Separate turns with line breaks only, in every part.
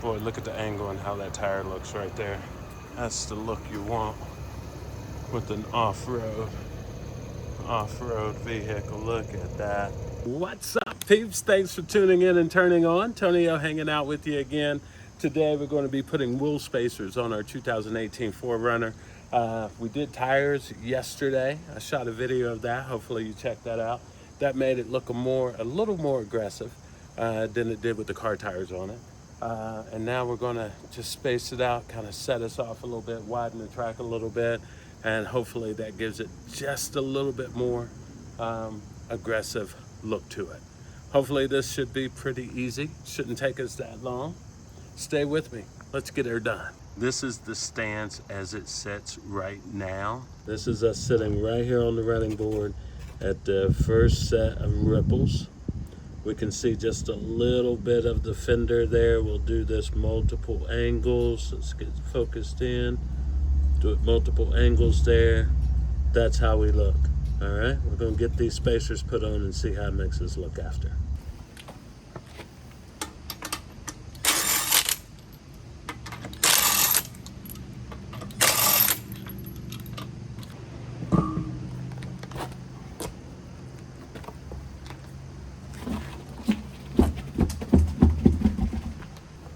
Boy, look at the angle and how that tire looks right there. That's the look you want with an off-road vehicle. Look at that. What's up, peeps? Thanks for tuning in and turning on. Tonio hanging out with you again. Today we're going to be putting wheel spacers on our 2018 4Runner. We did tires yesterday. I shot a video of that. Hopefully you checked that out. That made it look a little more aggressive than it did with the car tires on it. And now we're going to just space it out, kind of set us off a little bit, widen the track a little bit, and hopefully that gives it just a little bit more aggressive look to it. Hopefully this should be pretty easy. Shouldn't take us that long. Stay with me. Let's get her done. This is the stance as it sits right now. This is us sitting right here on the running board at the first set of ripples. We can see just a little bit of the fender there. We'll do this multiple angles. Let's get focused in. Do it multiple angles there. That's how we look. All right, we're gonna get these spacers put on and see how it makes us look after.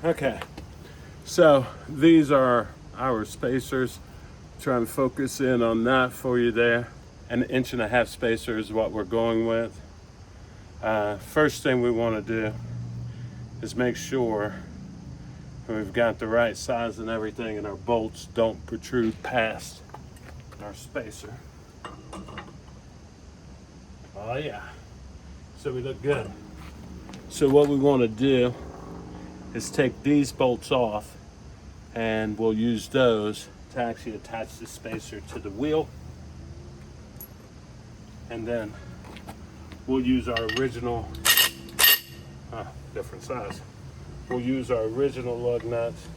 Okay, so these are our spacers. Try and focus in on that for you there. An 1.5 inch spacer is what we're going with. First thing we want to do is make sure we've got the right size and everything, and our bolts don't protrude past our spacer. Oh yeah, so we look good. So what we want to do is take these bolts off, and we'll use those to actually attach the spacer to the wheel. And then we'll use our original, different size. We'll use our original lug nuts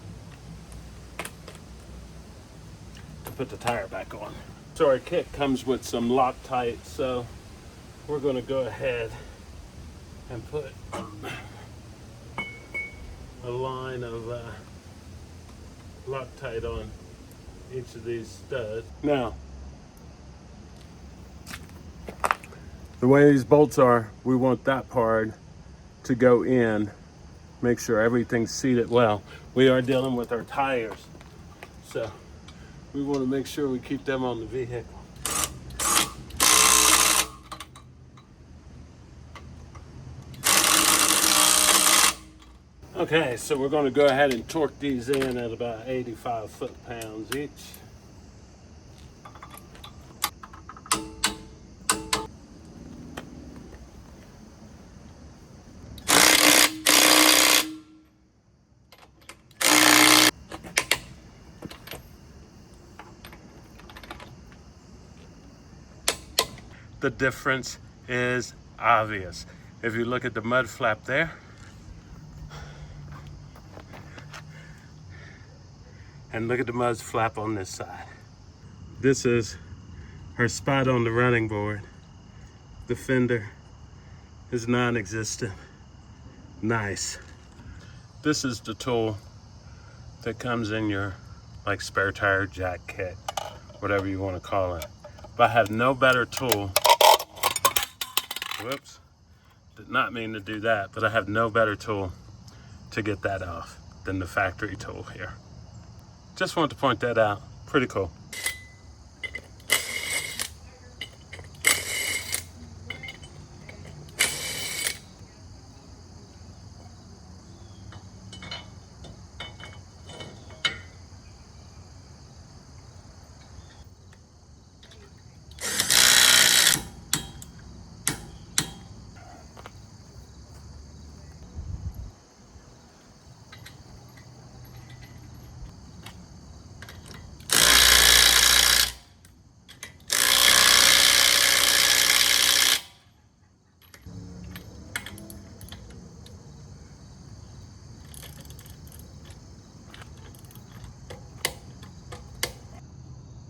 to put the tire back on. So our kit comes with some Loctite, so we're gonna go ahead and put a line of Loctite on each of these studs. Now, the way these bolts are, we want that part to go in, make sure everything's seated well. We are dealing with our tires, so we want to make sure we keep them on the vehicle. Okay, so we're going to go ahead and torque these in at about 85 foot-pounds each. The difference is obvious. If you look at the mud flap there, and look at the mud flap on this side. This is her spot on the running board. The fender is non-existent. Nice. This is the tool that comes in your like spare tire jack kit, whatever you want to call it. But I have no better tool. Whoops, did not mean to do that, but I have no better tool to get that off than the factory tool here. Just wanted to point that out. Pretty cool.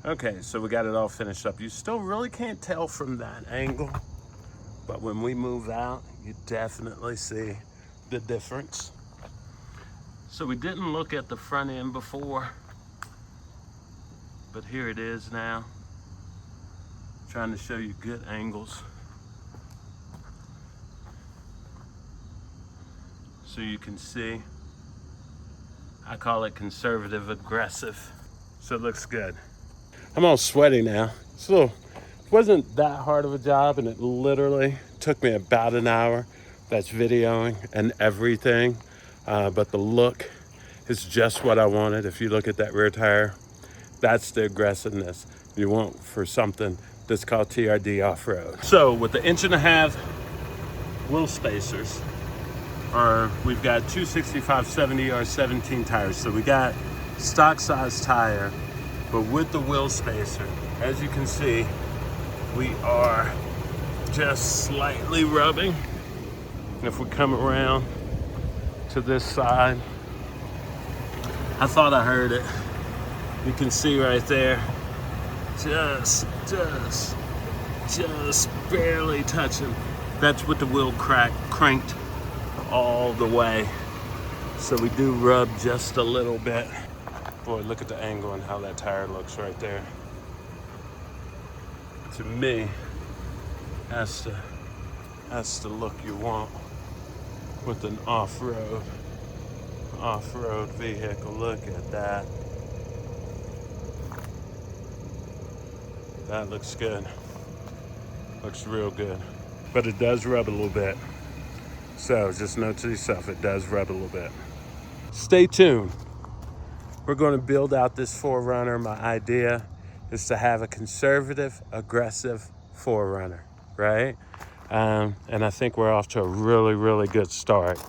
Okay, so we got it all finished up. You still really can't tell from that angle, but when we move out, you definitely see the difference. So we didn't look at the front end before, but here it is now. Trying to show you good angles so you can see. I call it conservative aggressive. So it looks good. I'm all sweaty now. It wasn't that hard of a job, and it literally took me about an hour. That's videoing and everything, but the look is just what I wanted. If you look at that rear tire, that's the aggressiveness you want for something that's called TRD off-road. So with the 1.5-inch wheel spacers, we've got 265/70 or 17 tires. So we got stock size tire, but with the wheel spacer, as you can see, we are just slightly rubbing. And if we come around to this side, I thought I heard it. You can see right there, just barely touching. That's with the wheel cranked all the way. So we do rub just a little bit. Boy, look at the angle and how that tire looks right there. To me, that's the look you want with an off-road vehicle. Look at that. That looks good. Looks real good. But it does rub a little bit. So just note to yourself, it does rub a little bit. Stay tuned. We're going to build out this 4Runner. My idea is to have a conservative, aggressive 4Runner, right? And I think we're off to a really, really good start. A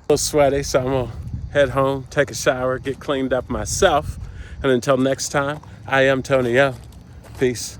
little sweaty, so I'm gonna head home, take a shower, get cleaned up myself. And until next time, I am Tony O. Peace.